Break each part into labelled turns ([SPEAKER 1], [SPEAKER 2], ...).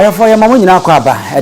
[SPEAKER 1] For your mamma, you know, at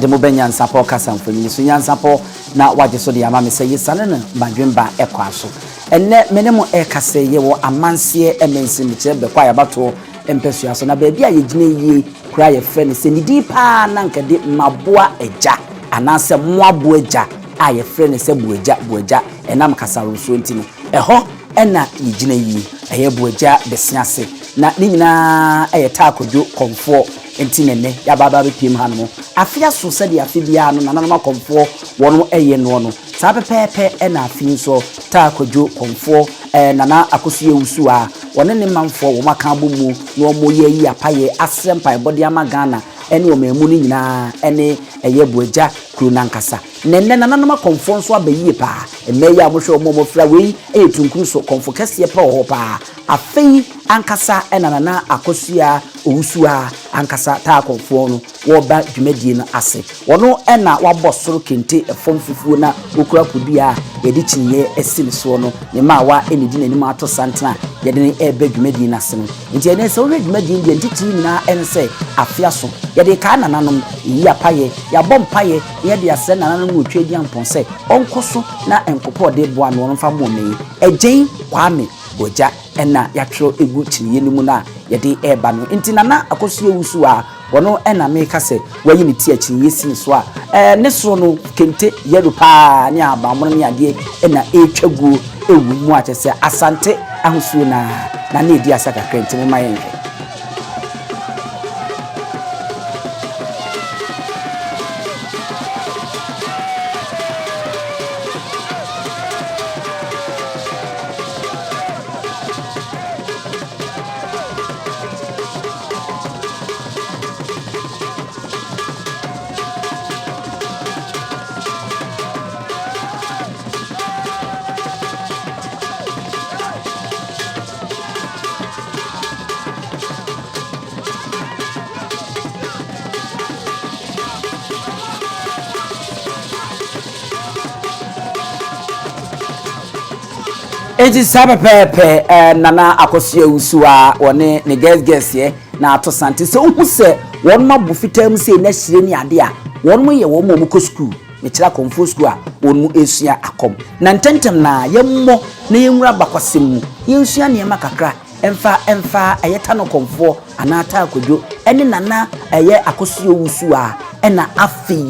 [SPEAKER 1] the NYANSAPO Casamfoni, so NYANSAPO, now what you saw the Amami say, yes, son, my dream by a quasso. And let minimum air casse, you were a man see a man in the choir battle, and Persuas on a baby, I ye cry a friend, send deep nanka dip my boa a jack, and answer more bueja. I a friend is a bueja, and I'm Casaru Swintino. A ho, and not ye gene, a hair bueja, the snassi. Na nina e tako jo komfo entinene ya baba be piem hanu afia so se de afibia no nananoma komfo wono eye no no sa pepepe e na afi so tako jo komfo nana akosu Owusuwaa wone ne manfo wo maka bomu no mo ye yi apaye asrempa body ama Ghana ene o memu ni nyina ene eye buaja kru nankasa nenne nananoma komfo so abayi pa emeya mo hwe mo fra we e tunkuru so komfo kase pa ho pa afei ankasa enanana akosua Owusuwaa ankasa ta komfo no wo ba dwumadie no ase wono ena wabosoro kente efom fufuo na okura podua yedi chinye esini so no ne mawa enidi nanim ato santena yedi ne ebe dwumadie no ase no nti ene se wo dwumadie ndi ntitiri nyina ense afia so yedi ka nananom yi apaye ya bompaye yedi ase nananom otwedi amponse onkoso na enkopo de boa no mfa mo me ejen kwame oja ena yatro egu chinye ni mu na yedi eba no nti nana akosu Owusuwaa wono ena me kase wayi ni ti achi yesi so a ne so no kente yeru pa ne abamono ne ade ena etwagu ewu mu atese asante ahosuo na ne di asaka krente me mayenhwe Eji sabe pepe nana akosu Owusuwaa wone ne guess ye na ato sante se ohu se won mabu fitam se na hire ni ade a won mo ye won mo ko school me kira komfo school a won mu esua akom na ntentem na yemmo na yenwura bakwasem mu yensua ne makakra emfa ayeta no komfo anata akodwo ene nana eye akosu Owusuwaa ena afi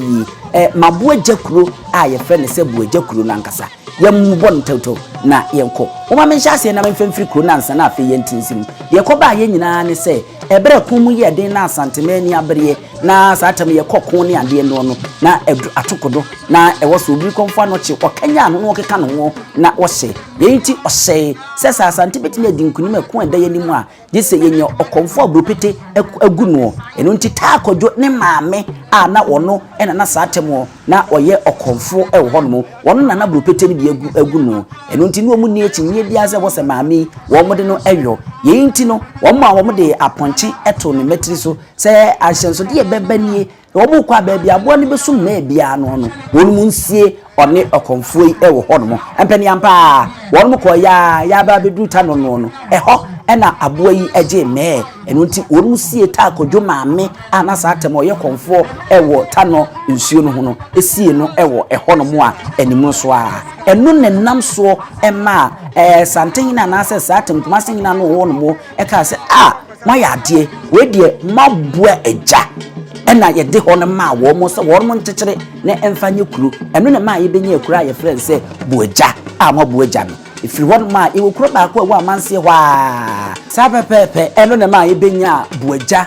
[SPEAKER 1] mabu ajakuro a ye fe ne se bu ajakuro nankasa yamubon ntoto na yenko oma menhyase na memfemfiri kro na nsa na afi yentinsim ye koba ye nyina ne se ebere komu ye den na Santehene abere na satam ye kokon ne ade no na atokodo na ewoso obi konfa no che okanya no okeka no na wose yenti ose se Asante beti na dinkunim akon eda ye nimu a gese yenye Okomfo abropete agu no eno nti ta akodwo ne maame a na wono ena na satam na oye Okomfo ewo hono wono na abropete ni agu no eno nti no mu ni echi nye dia se wose maame wo mo de no eyo yenti no wo ma wo mo de aponche eto ne metri so se ahyenso de bebanie wo bu kwa baabi abo ne besum na bia no wonu mu nsie one Okomfo yi ewo ho no empani ampa wonu mu ko ya ba bedu Tano no eho ena abo yi eje me eno nti wonu mu sie ta akodwo maame ana sa atem oye Okomfo ewo Tano nsuo no ho no esie no ewo eho no mu a animu so a eno ne nam so ema Santehene na se sa atem kuma se nyina no ho no mu eka se maya ade we de mabua eja ena ye de ho no ma wo mo se wo mo ntekere na emfanye kuru eno ne ma ye benye ekura ye friend se bueja mabua eja no ifiri ho ma e wo kuro ba ko wa manse hwa sa pepepe eno ne ma ye benya bueja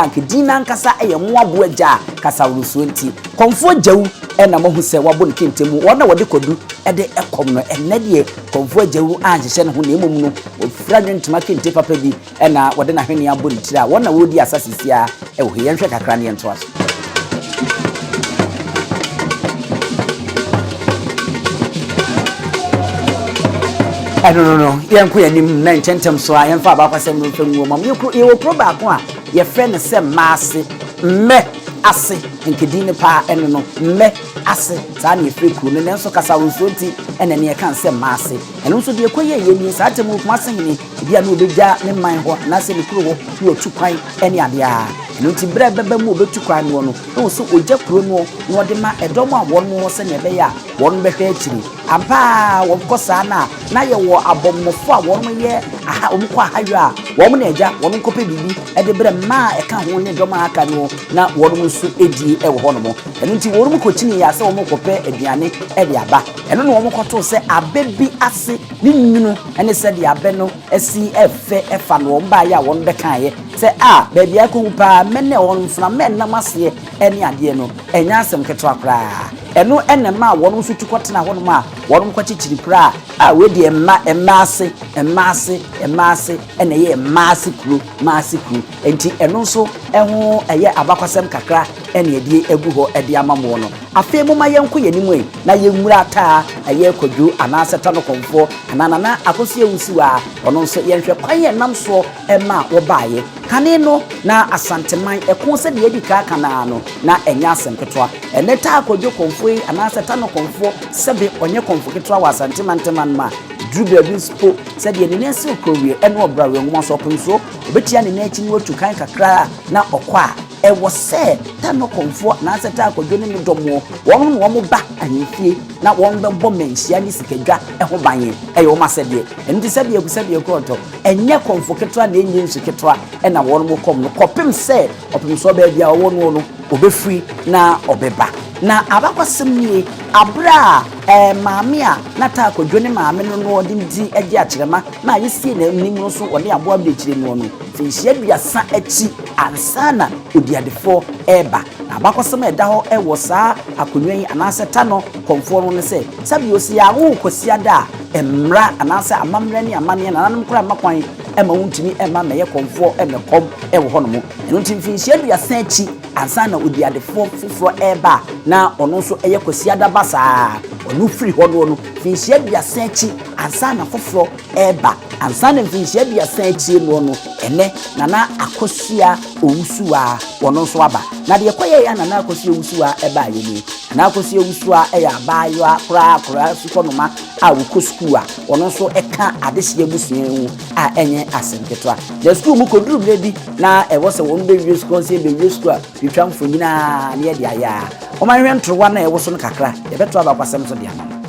[SPEAKER 1] nkidina nkasa eye mo bueja kasa wurusuo nti komfo jawu ena mo hu se wabo ne kentemu wona wode kodu ede ekom no enne de komfo jawu anhye ne ho na emom no ofra ntuma kente papa bi ena wode na hwene abo ne tira wona wodi asasisia e wo yenhwe kakra ne ento aso no yenko yanim na ntentem so a yemfa ba kwasem no fam wo mam ye wo pro ba ko a ye frɛ ne se maase me ase nkedin pa eno no mme ase saa na efiri kuro ne nso kasa wonso nti ene ne kan se ma ase eno nso de ekoye ye ni saa temu kuma sengini bia na obegya ne man ho na se ne kuro ho ne otu kwan ene ade a eno nti bre bebe mu obetu kwan no no no so ogya kuro no no ode ma edom a won mo se ne be ya won behwe akiri ampa won kosa na ye wo abommofo a won ye aha omko ahaywa a won na egya won kope bibi ede bre ma eka ho ne dom aka no na won nso edi e wo ho no mo eno nti won ko chini ya se won kope aduane e de aba eno no won koto se abebi ase ni nwunu ene se de abe no esi efe efa no won ba ya won be kan ye se a baby akumpa menne won funa menna mase ene ade no enya asem keto akra eno ene ma won nso tukotena ho no ma won kwachichiri pra a we de emaase ene ye maase kru enti eno nso eho eye abakwasem kakra ene edi egu ho edi amamo no afi mu ma yenko yenimu e na yenwura taa eye Kwadwo anase Tano Okomfo anana akosie Owusuwaa ono nso yenhwe kwaye nam so ema wo baaye kane no na asanteman eko se de edi ka kana no na enya asem ketwa ene taa Kwadwo Okomfo anase Tano Okomfo sebe onye Okomfo ketwa wa asanteman ma drubi abispo se de ne nsi okrowie eno obrawe ngoma so ponso obetia ne na achi ni otu kan kakra na okwa ewo se Tano Okomfo na aseta Kwadwo ne domo won ba anyefie na won be bɔ menhia ni sikadwa ɛho banye ɛyɛ ma sɛdeɛ ɛnti sɛdeɛ kɔtɔ ɛnyɛ Okomfo ketwa na enyi nsu ketwa ɛna won mo kom no kopem sɛ opem so ba bia wo no obefri na obeba na abakwasem nie abra maame a na ta Kwadwo ne maame no odi ndi agi akyerema na yesie na nim no so woni aboa bi akyire no finhia duasa achi ansana odiadefo eba na abakwasem eda ho ewo saa akonwa yi anase Tano Okomfo no ne se sabi osi ya wo kosia da emra anase amamra ni amane na nanom kura makwan ema wuntimi ema meye Okomfo emekom ewo ho no mo eno ntim finhia duasa achi ansana odiadefo fufuro eba na ono nso eye kosia da basa onu free ho no finhia duasa achi ansana fufuro eba ansana finhia duasa achi no ene nana akosua Owusuwaa wono nso aba na de ekoye ya nana akosua Owusuwaa eba ye ni nana akosua Owusuwaa eya abayo kura sukonoma a wukosku a wono nso eka adehye busua a enye asenketwa the school mu koduru bi na ewo se won be wi school se be wi school a twitwa mfonyina na ye de aya o ma hwe ntrowa na ewo so no kakra ye beto abakwasem so de ama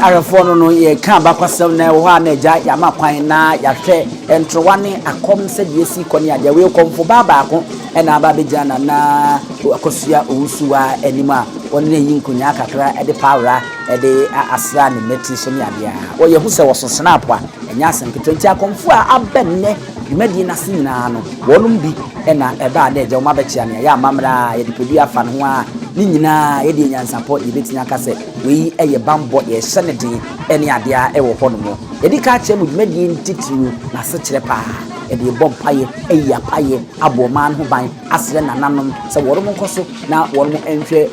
[SPEAKER 1] arafo no ye ka bakwasem na wo ha na ja ya makwan na ya hwe entrowane akom se de esi koni aja we Okomfo baba ko na aba beja na akosua Owusuwaa anima woni yi nkunya kakra e de pawra e de asra ne meti so ne ade a wo ye hu se wo so snap a enya asem ketwanti Okomfo a abenne dwumadi na sinna no wonum bi na eba na eja wo mabechia ne ya mamra ye de pedu afa no ho a ni nyina ye de NYANSAPO ye betinya kase we eye bambo ye senedi ene ade a e wo ho no mo ye di ka che mu dwumadi ntitiru na se kire pa ye de bompaye eya paye aboman ho ban asre nananom se worum nkoso na worum enhwe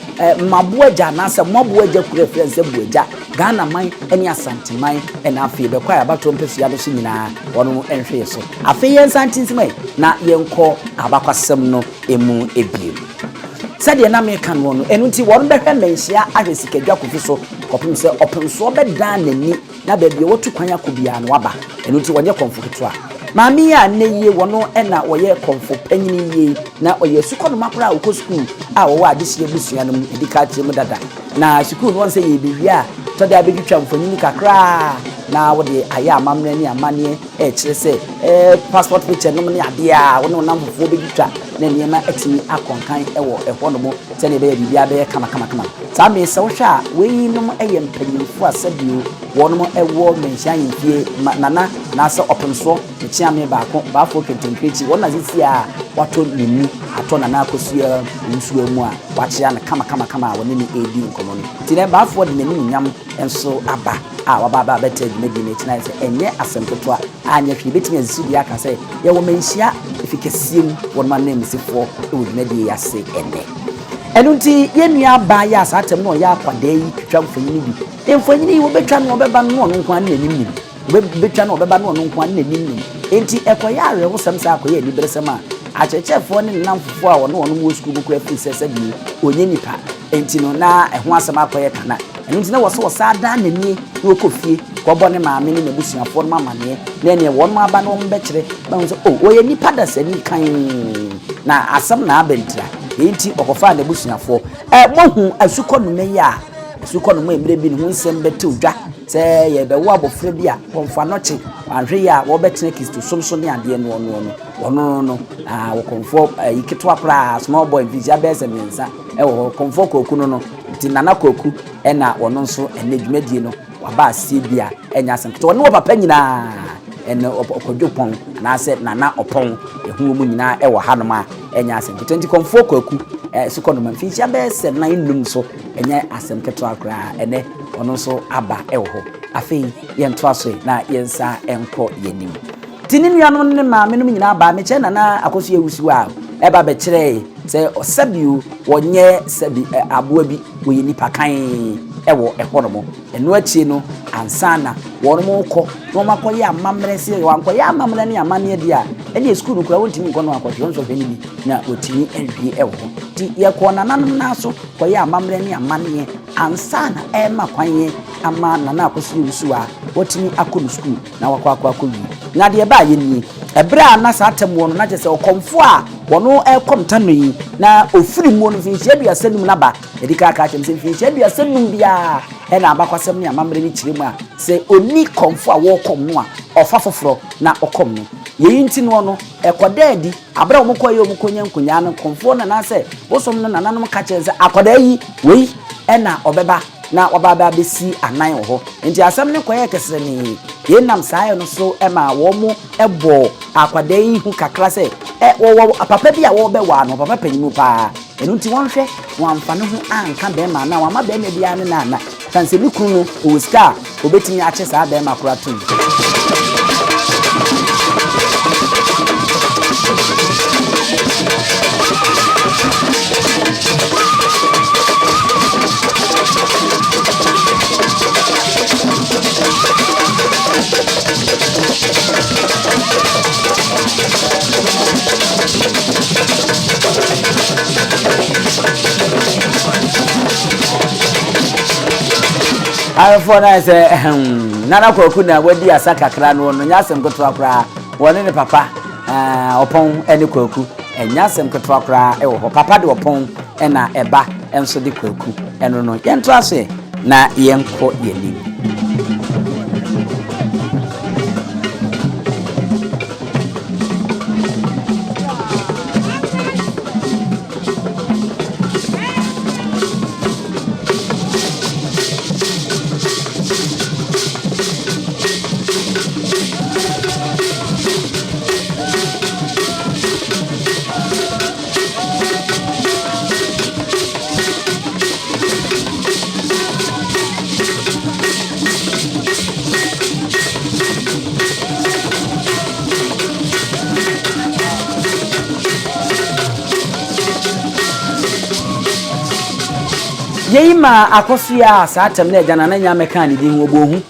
[SPEAKER 1] maboaja na se maboaja kura friends buaja Ghana man ene Asante man ena afi be kwa abato mpefia do so nyina wono enhwe so afi yen Asante mai na yenko abakwasem no emu ebiem sade na me kan wono enu nti wono behwe menhia ahwesikadwa kofi so kopim se openso beda nani na ba bia wotu kwan akobia no waba enu nti wonye komfo Mami ya neye wono ena oye komfo panyini ye na oye sukono makora ukọ school a wo adehye busua no edika kyem dada na school no wonse ye biwia to da bedwitwa mfanyini kakra na wo de aya amamre ni amane kire se passport picture no ne ade a wo no namfofo bedwitwa na niema atimi akonkan ewo ehono mo se ne be bibia be kama sa me se wo hwa we nom eye mpanyinfo asabio wono mo ewo menhia yimfie nana na se openso chiame baako baafo kentenkrechi wona sisi a wato nini ato na akosia nsuo mu a wachia na kama woni ni edi nkomo ni tine baafo de nani nyam enso aba a wababa bete dwumadi ne tina se enye asempeto a anya hwe betimi azisi bia ka se ye wo menhia efikasiem won ma name sifo e dwumadi ya se enu nti ye nua ba ya asatem no ya akwada yi twitwa mfanyini bi mfanyini wo betwa no beba no no nkwa na nim betwa no beba no nkwa na nim enti ekoya awe wo sam sa akoya ni beresem a achechefo ne namfofo a wono mo school kura fi sese bi onye nipa enti no na eho asem akoya kana enu nti na wo so sada na ni wo kofie ko bo ne maame ne nabusuafo no mama ne na ne won ma aba no mbekire ba so oye nipa da sani kan na asem na abentira enti okofa na nabusuafo mohu asukọ no me ya asukọ no mo emre bi ne ho nsem bete odwa se ye be wo abofra bi a wonfa noche anhwe ya wo betene kisto somso ne ade no Okomfo iketo akra small boy visia bese mensa wo Okomfo koku no ti nana koku na wono nso enedwumadie no waba asie bia enya asem to wo papa nyina ene okodwopon na se nana opon ehu mu nyina wo hanoma enya asem to nti Okomfo koku sikono man visia bese na inum so enya asem keto akra ene ono so aba ewo afi yento aso na yensa enko yenim tini nuano ne maame no nyina aba me che na akoso Owusuwaa eba be kire se osabiu wonye sabi aboa bi woye nipa kan ewo ehonomo eno achi no ansana wono ko no makoye amamre se wankoye amamre ne amane dia ene school kura wontimi nkono akoso nso hwani bi na otimi enwie ewo ti ye ko nananom na so koye amamre ne amane ansana ema kwanye ama nana akoso Owusuwaa wotimi akonu school na wakwa wi na de ba ye ni ebra na satem wono na chese Okomfo a wono ekom Tano yi na ofiri mu no finhia aduasanum na ba edika aka chem se finhia aduasanum bia e na abakwasem ne amamre ni kiremu a se oni Komfo a wo kom no a ofa foforo na okom no ye nti no no ekoda adi abra wo koye wo konya nkonya no Komfo na se wosom no nananom ka chense akoda yi wei e na obeba na wababa besi anan ho enti asem ne koye kesere ni ye nam sae no so ema wo mu ebo akwada yi hu kakra se wo papa bia wo be wa no papa panyimu pa enu nti wonhwe wamfa no hu anka be ma na wama be na bia ne na sanse ni kunu Owusuwaa obetimi ache sa be ma kura tum for nice nana kwaku na wadi asaka kra no no nyasem koto akra woni ne papa opon ene kwaku nyasem koto akra e wo papa de opon na eba enso de kwaku eno no yento ase na yenko yenim Jema akosia saa tem na agya na nya meka ne din obohu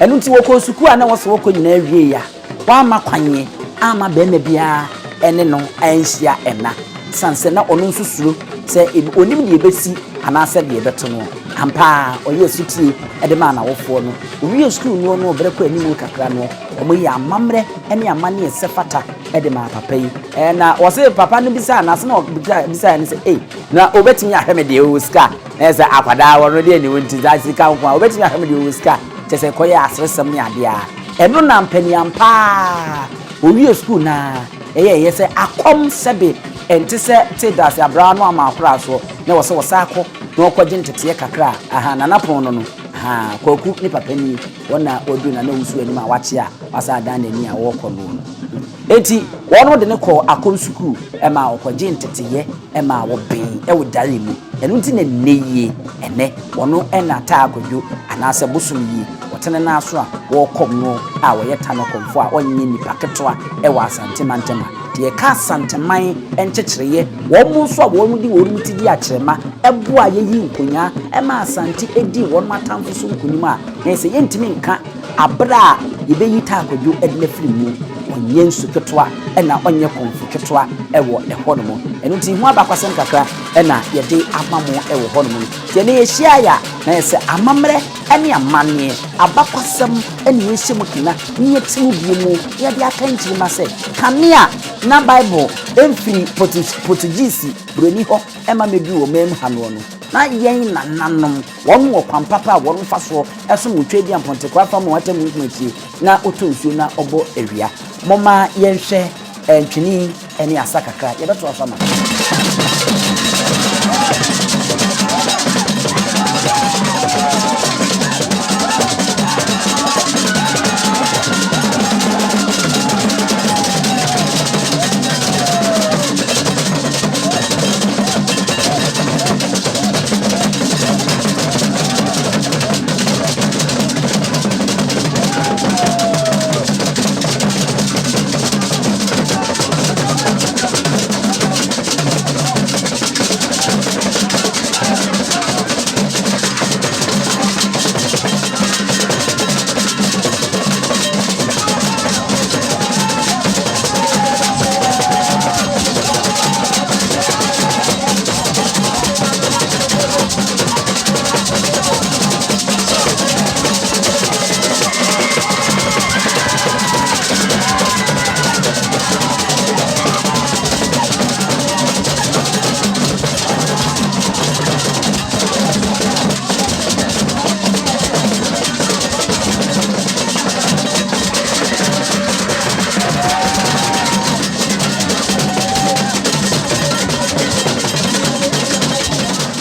[SPEAKER 1] enu nti woko suku a na wo so woko nyina awie ya wa ma kwanye ama be me bia ene no anhia ena sanse na ono nsusuro se onim de besi anase de beto no ampa oye sutie e de ma na wofo no owie school no no bere kwa animu kakra no omo ya amamre ene amane esefata e de ma papa yi na wo se papa no bisa na se na bisa ne se na obetimi ahweme de o ska eza akwada wono de ni wonti za sika kwa obetimi ahweme de o ska chese koye asresem ne ade a eno na mpani ampa owie school na ye se akom sebe enti se te das abra no ama akora so na wo se wo sako na okwaje ntete kakra nanapon no kwaku ni papa ni wona odu na Owusuwaa ni ma wache a wasa dan ni a wo kɔ no enti wono de ne kɔ akonsuku e ma okwaje ntete ma wo ben e wo dare mu enu nti na neye ene wono na ta akwadwo anase bosom yi wotene na aso a wo kɔm no a wo ye Tano Okomfo a onye ni paketoa e wa Asante mantema ye ka Asante man enchekyereye wo mu so a wo mu di wo mu ti di akyerema ebo a ye yi nkonya e ma Asante edi wo matamfo so nkonim a na se ye ntimi nka abra ye be yi ta akwadwo e de firi mu onye nsu ketoa e na onye konfo ketoa e wo e ho no mo enu ti hu abakwasem kakra e na ye de amamo e wo ho no mo ye ne ye hia ya na se amamre ene amane abakwasem ene ye hye mukina nye timu bi mu ye de akanchi ma se kamia na Bible emfiri Portuguese broni ho e ma mebi wo mem hano no na yen nananom won wo kwampapa won fa so eso mu twedi amponte kwa fa mo wata mu nti na otonsuo na obo ewia moma yenhwe entwini ene asakakra ye beto afama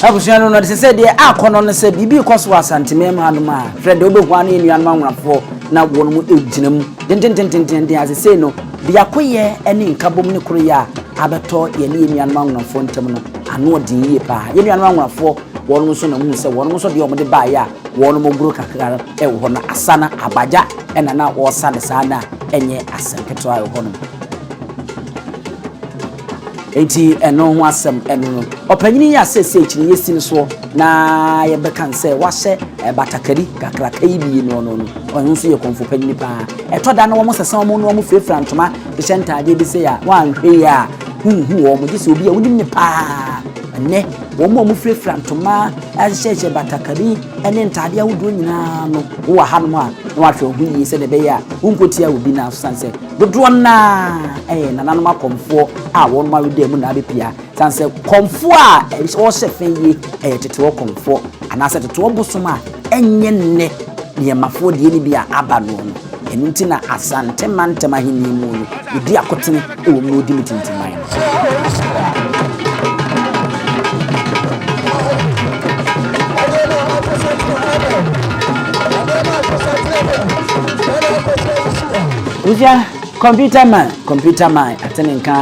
[SPEAKER 1] abusuano no de se de akono no se bibi koso Asante mema no ma friend obehu anu enuanu anwrafo na wono mu eginam den asese no bia koye ene nkabom ne koro ya abeto ye ne enuanu anwrafo ntem no anu odin ye pa ye enuanu anwrafo wono so na mu se wono so de omde ba ya wono mo buru kakra e wo no asana abaja ena na wo sa de sana enye asenketo ayo hono enti eno ho asem eno no opanyini ya sese ekiri yesi so na ye bekan se wahye batakari kakra kai bi no onyo so ye konfo panyini pa eto da na wo sese wo no wo frefra ntoma de ntade bi se ya wanhwe ya wo mo gise obi a wonim ne pa ne wo mo frefra ntoma ahye batakari ene ntade awodo nyina no wo ha no a na wahwe obi yi se de be ya wonkotia obi na sanse dodo na nananom Okomfo a won ma wede mu na abepia sanse komfo a wo hyefe yi tete Okomfo anase tete obosom a enye nne ne mafo de ni bia aba no no enu nti na Asante mantema hini mu no edi akotene e wo mu odi mitintimai Uja computer man atene nka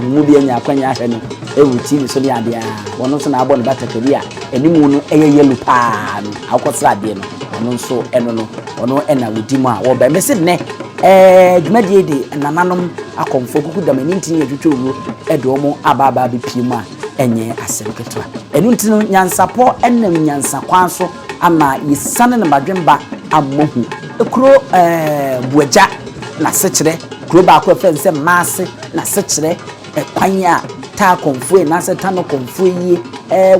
[SPEAKER 1] mu bia nya kwanya ahwe no ewu TV so dia dia wono so na abo ne batakari a enimu no eye yellow pa no akosra de no wono so eno no wono ena wedimu a wo ba mese ne dwumadie de nananom Okomfo kuku da mani ntin ye twetwo edo mo ababa be piem a enye asem ketwa enu ntino nyansapo enam nyansa kwan so ama yisane na madwemba amohu ekuro buaja na sekire kuro ba ko fe nse maase na sekire kwan a ta konfo na se Tano konfo yi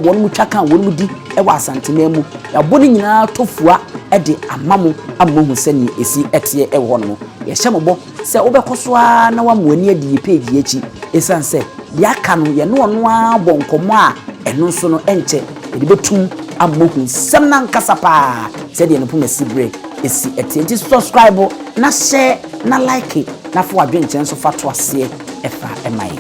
[SPEAKER 1] won mu twaka won mu di wa Asante mu ya boni nyina tofua de amamu amohu sani esi etie ho no ye hyembo se obekoso a na wa moani adi page echi esanse de aka no ye no ono a bonkomo a eno so no enche de betum amohu sem na nkasa pa se de no puma sibre esi etie nti subscribe na share na like na fo adwenche so fato ase efa emai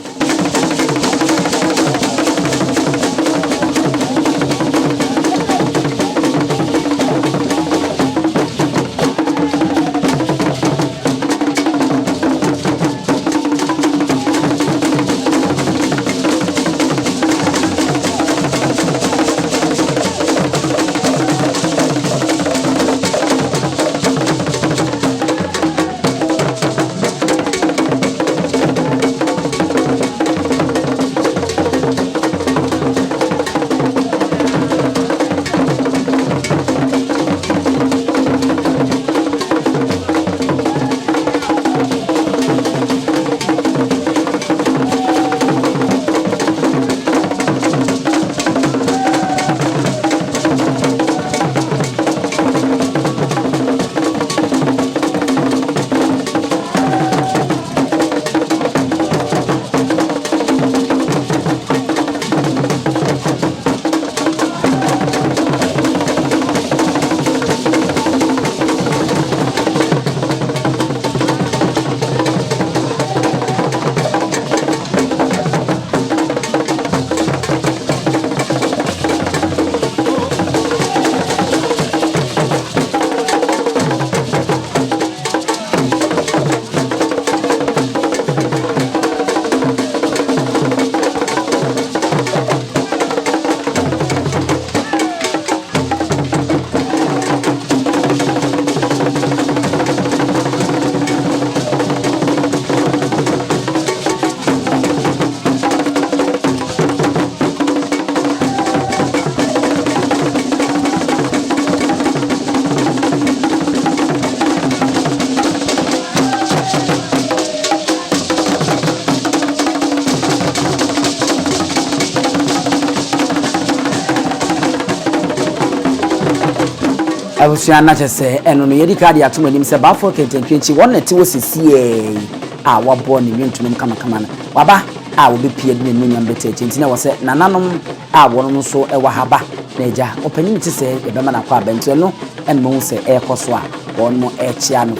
[SPEAKER 1] abusua na chese eno no yedi card atum anim se ba for kententwenchi won na ti wo sesie a wabo ne nwuntunum kama na waba a wo be pie ne nunyam bete ntina wo se nananom a wono so e wahaba na eja opanyin ti se e be ma na kwa bentu no en mo se e koso a won mo e chia no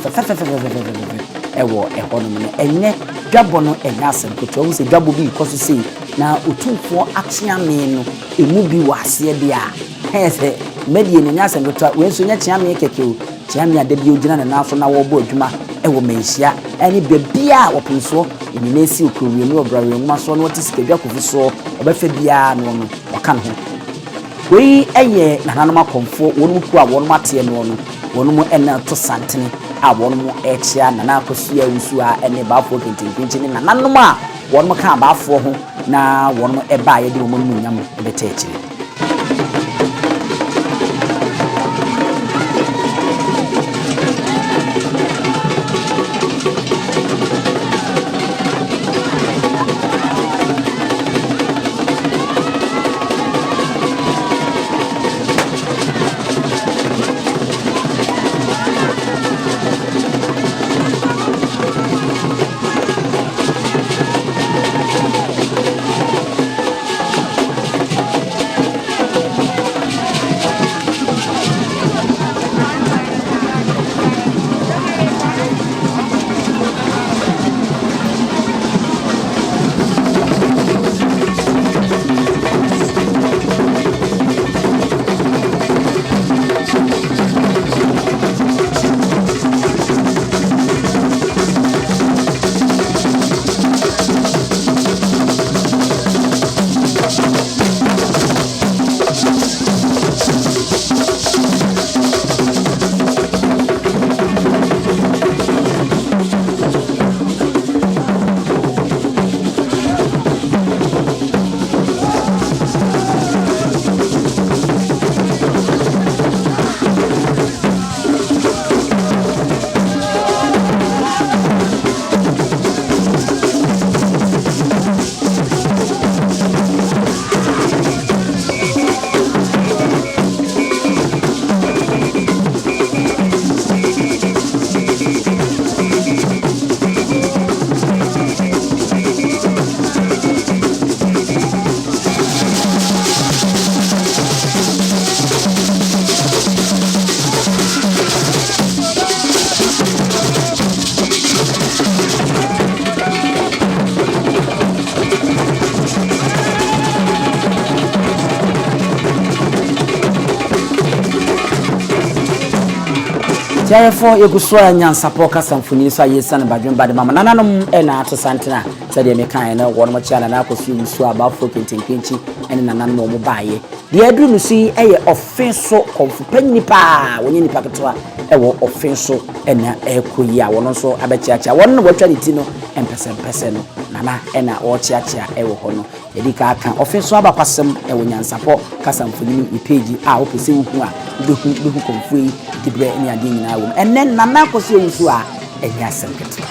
[SPEAKER 1] e wo e hono no enye dwabo no enya asem koto wo se dwabo bi koso sei na otumfo akyea me no emu bi wase de a hese medie ne nya asem koto we so nya kyea me keke o kyea me ade bi ogina na naso na wo bo adwuma e wo menhia eni bebia wo punso eni na esi okruwe no obrawe nwuma so no tisike dwa kofu so obefa bia no no waka no we eye Nananom Okomfo wonu ku a wonu mate no no wonu mu ena to Santehene a wonu mu echia nana akosu Owusuwaa ene baafo kentinkwinchi ne Nananom a wonu mu ka baafo ho na wonu eba ye de wo mu nyam ebeta echire Therefore, you could swear NYANSAPO kasamfuni so yesan badwem bade mama nananom na ato santena said me kan na one more channel na akosi Owusuwaa about folk pinchi and nananom mo baaye de adru no si eye offenso Okomfo panyi pa wonye nipa ketwa ewo offenso na ekoyi a wono so abechiacha wono no watwa ti no empese no nana na wo chiacha ewo hono edika aka offenso abakwasem ewo NYANSAPO kasamfuni page a wo pese wu a behu Okomfo yi dibre ni ade nyina wo and then nana akosi Owusuwaa enya semketo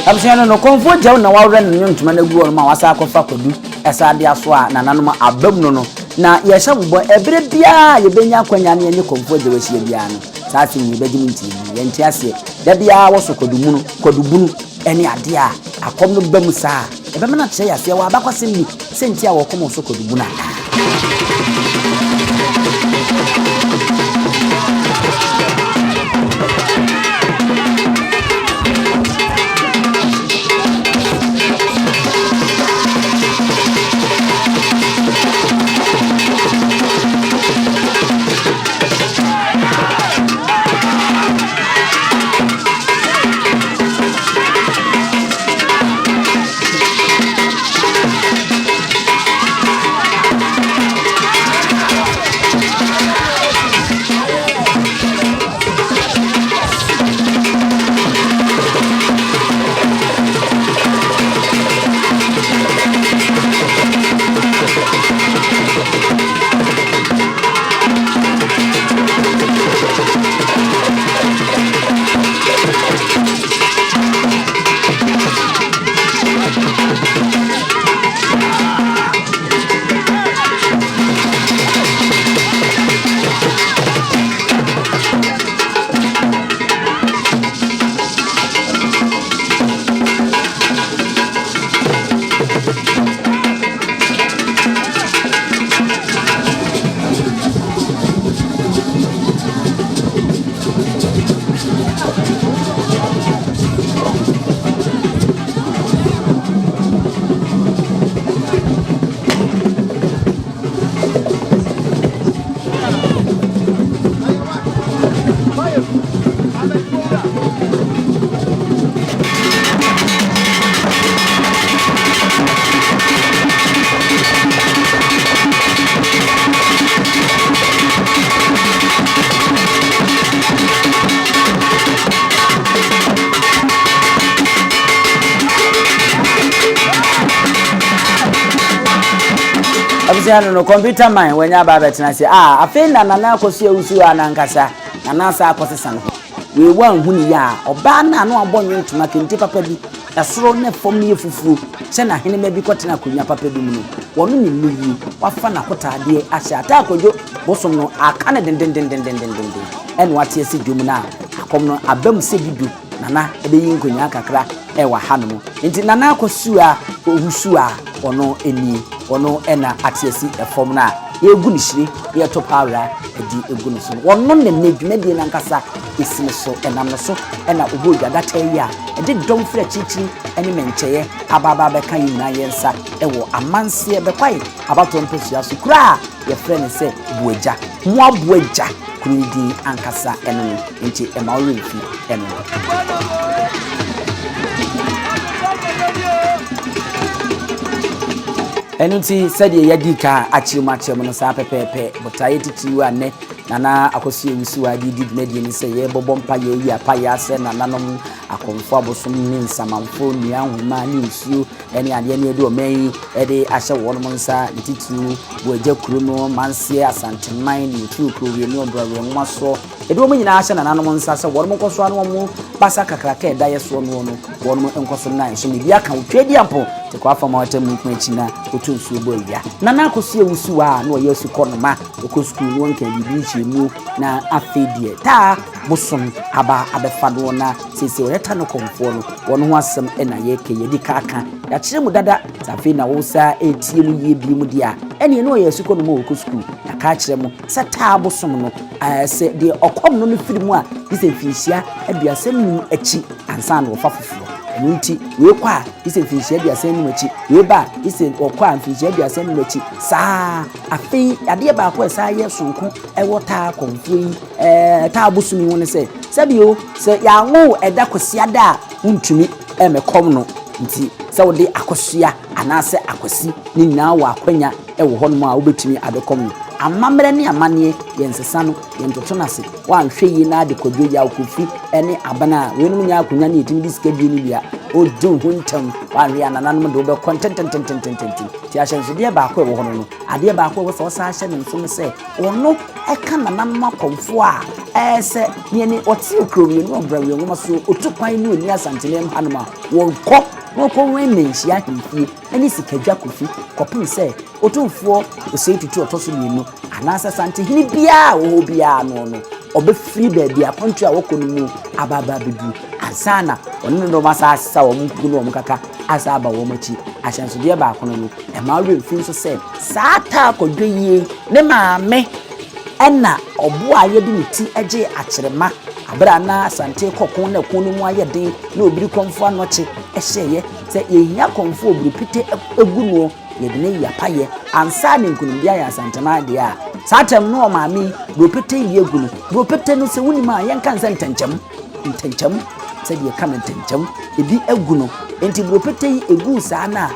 [SPEAKER 1] Absiano no Okomfo jaw na wawre no ntuma na gu ma wasa akofa kodu esade aso a nananom abam no na ye hyebubo ebere bia ye benya kwanya na ye Okomfo jaw hye bia no saasi ni bedi minti ye ntiase da bia wo so kodubunu ene ade a akom no bam saa ebe me na kye yase wa abakwasem ni senti a wo kom so kodubunu a Abusua no computer man when ya ba betena say afi Nana akosi Owusuwaa na nkasa Nana sa akosesa no we wan huni ya oba na no abonye ntuma kente papa bi esoro ne fom ne fufuru se na hene ma bi kotena konya papa bi mu no wono ne nuyi wafa na kotade ahya ta akojo bosom no aka ne den en wate esi dwom na akom no abam se bidu Nana ebeyi nkonya kakra wa hanom nti Nana akosuwa Owusuwaa ono eni ono ena atiesi efom na yegu ni hire ye to power edi egu no so wono ne nedwumadi na nkasa esime so enam no so ena obodwa data yi a edi dom fra chichi eni mencheye ababa be kan yina yensa ewo amanse be kwai abato mpesua so kura ye frɛ ne sɛ buaja mo abuaja kuridi ankasa eno nti ema orefi eno Enuti sedi yadika achirumachemu no sa pepepe botaye titiwu ane Nana akosi Owusuwaa di dwumadi ni se ye bobom pa ye yi apa ya se Nananom Okomfo abosom ni nsamanfo nua homa ni nsuo ene ade ne edo omen ede ahye wonom nsa titiwu boagya kuro no manse Asante man ni tu kuro we ni odrowe nwaso edo omen nyina ahye Nananom nsa se wonom koso anu omo basa kakraka eda ye so no no wonom enkoso na enso ne bia kan twedi ampo te kwa fama wata mu kwanchi na otu nsuo bo ya Nana akosi Owusuwaa no ye su konoma okosku no nka bibi mu na afedie ta bosom aba abefado na sese oreta no komfo no wono ho asem na yeke yedi kaka ya kire mu dada safi na wo sa etie mu ye bi mu dia ene no ye suko no mo okosku ya ka kire mu se ta bosom no se de okom no firi mu a ise fihia aduasem mu achi ansa na wo fa foforo nti we kwa ise fihia aduasem mu achi we ba ise okwa fihia aduasem mu achi saa afi ade ba ko sa ye sonku ewota komfo ta bosumi won se sabio se ya wo eda kwasiada untumi emekom no nti se wo de akosua anase akosi ni nyina wa akwanya ewo honom a obetumi abekom no amamre ne amane yensesa no yentotonase wanhwe yi na de kodwo ya okofi ene abana wenum nya akonya ne etimi diskadi ni bia odu huntam wanhwe Nananom de obe content ti ahyenso de ba ko ewo hono no ade ba ko wo so sa ahye ne nso se ono eka Nananom akomfo a se ne ne oti okrowie no obrawe ngoma so otukwan ne oni Asantehene mpanoma won ko no ko wen menhia hifie ene sikadwa kofi kopim se otumfuo osetutu otoso mienu anasa Santehene bia wo bia no obefiri ba bia pontu a woko no mu ababa bedu asana ono no masa sa wo mkugu no mkaka asaba wo machi ahyanso de ba kono no e ma remfin so se sata kodweye ne maame ena obo aye de niti age akyerema abra na Asante kokon na kon mu aye den na obiri konfo anoche ehyeye se yehia konfo obiri pite egu no yedene yapaye ansa ne nkunimdia ya Asante na de a satem no maami bropete yegu no bropete no se wunima yenka nsa ntanchem se de ka ntanchem ebi egu no enti bropete egu sa na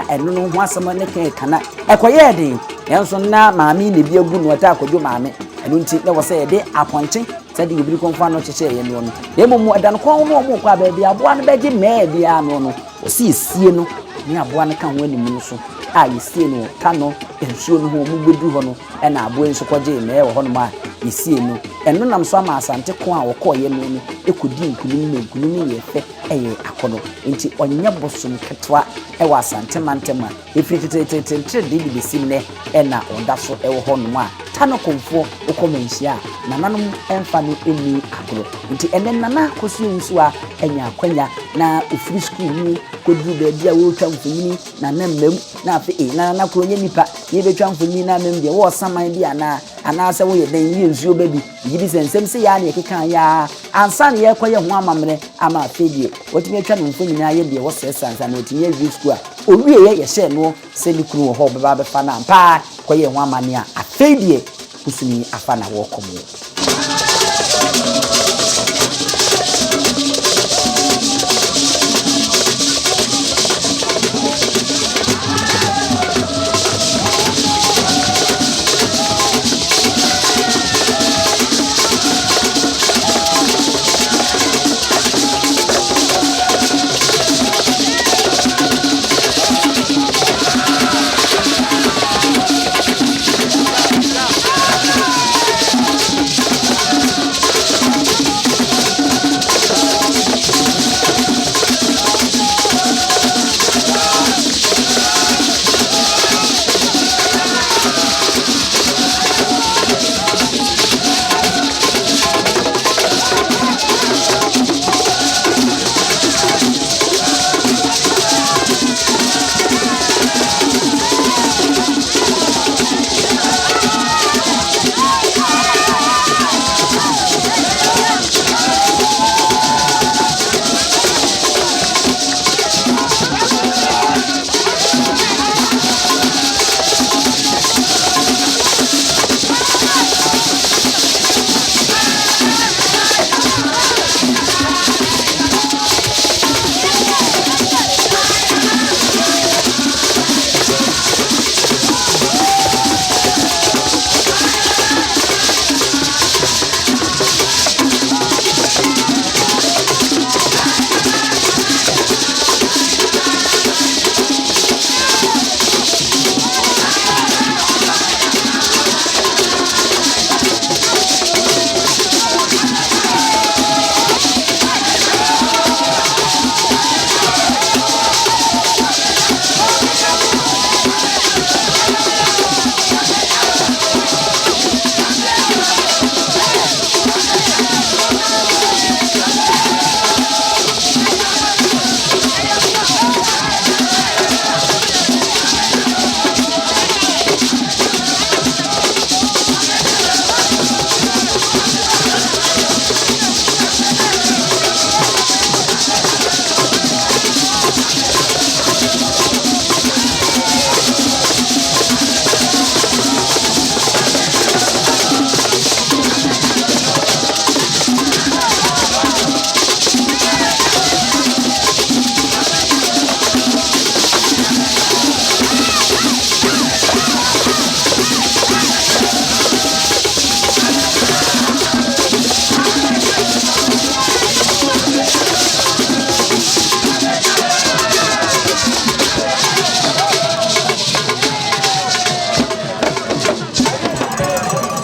[SPEAKER 1] eno no ho asem ne kana ekoye den enso na maami ne bi egu no ta akodwo maami eno nti ne wo se de aponche sadi obiri konfa no cheche ye no emu edan ko no mo kwa ba bia boa no beje me bia no osi sie no ni aboa no kan wani mu so a yesie no Tano ensuo no ho mu gbedu ho no e na aboa nso kwaje me wo ho no ma yesie no eno nam so ama Asante ko a wokoye no no ekodi nkunum ye fe eye akono nti onye bosom ketwa e wa Asante mantema efiri tete de besim ne e na onda so e wo ho no ma Tano komfo okomenhia Nananom emfa no eni akoro nti ene Nana akosi Owusuwaa enya akwanya na ofiri school mu kodu be dia wo twa mfonyini na nammam na afi na kronye nipa ye betwa mfonyini na mem de wo saman bi ana se wo ye den yi nsuo baby yibi sensem se ya na ekeka ya ansa na ye koye ho amamre ama afi die wotimi atwa no mfonyini aye de wo sesansa na otimi avi school a owie ye hye no se ni kunu ho be ba be fa na mpa koye ho amane a afi die kusuni afa na wo komo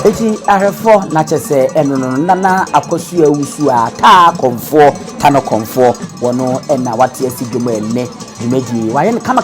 [SPEAKER 1] Eti ahefo na chese eno no nana akosu Owusuwaa ta Okomfo Tano Okomfo wono ena wate asidwom enne dwumadi waye kama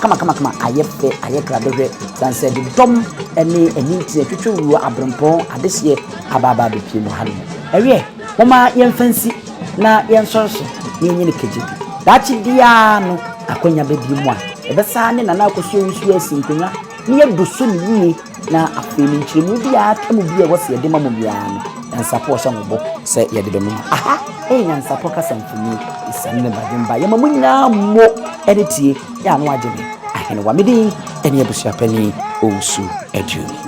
[SPEAKER 1] ayefe ayekradehwe sanse de dom ene eniti twetwewuo abrempon adehye ababa be pie mu hanu ewe moma yemfansi na yensorso yenyine keje dachi dia no akonya be bi mu a ebesa ne nana akosu Owusuwaa sinkonya ne yeduso ni na afeni nchiremu bia tamu bia wose yede mamu bia no NYANSAPO sha ngobo se yede be mu aha NYANSAPO ka samfuni isanne badimba yema munya mo editie ya no agene ahene wa medi ene abusua pani Owusu Aduni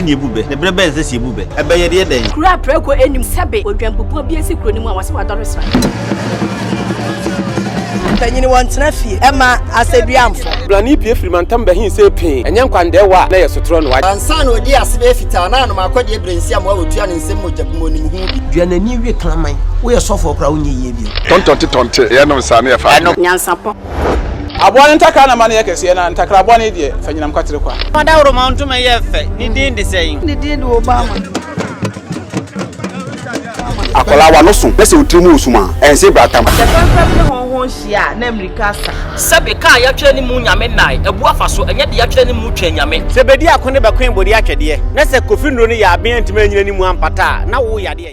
[SPEAKER 2] Ni bube ne brebe ze si bube ebeye de den
[SPEAKER 3] kura preko enim sebe odwampopo bi esi kuro ni mu awase wadoresa tanyini wantena fie ema aseduamfo
[SPEAKER 4] blani pie frimantam behin se pin enye nkwande wa na yesotro no wa
[SPEAKER 5] ansan odi asebe fita na anum akodi ebrensi am wa wotua ne nsem mojabimo ni hu
[SPEAKER 6] duanani wie klaman wo ye sofo kra wo nye yie bi
[SPEAKER 7] tontonte ye no sane ya fa
[SPEAKER 3] nyansapo
[SPEAKER 4] abone ntaka na mane yakese na ntakra abone de fanyinam kwatere kwa
[SPEAKER 2] mada woro ma ntuma ye fe ni din de sei
[SPEAKER 3] ni din de obama
[SPEAKER 7] akola wa no so pese otrimu osuma ense bratam
[SPEAKER 3] defensive honhon hia na amerikasa
[SPEAKER 8] sebe ka ya twere ni mu nyame nai ebu afaso enye de ya twere ni mu twa nyame
[SPEAKER 2] sebedi akone be kwen bodi atwede na se kofi nro ni ya aben ntima nyina ni mu ampata na wo yade ya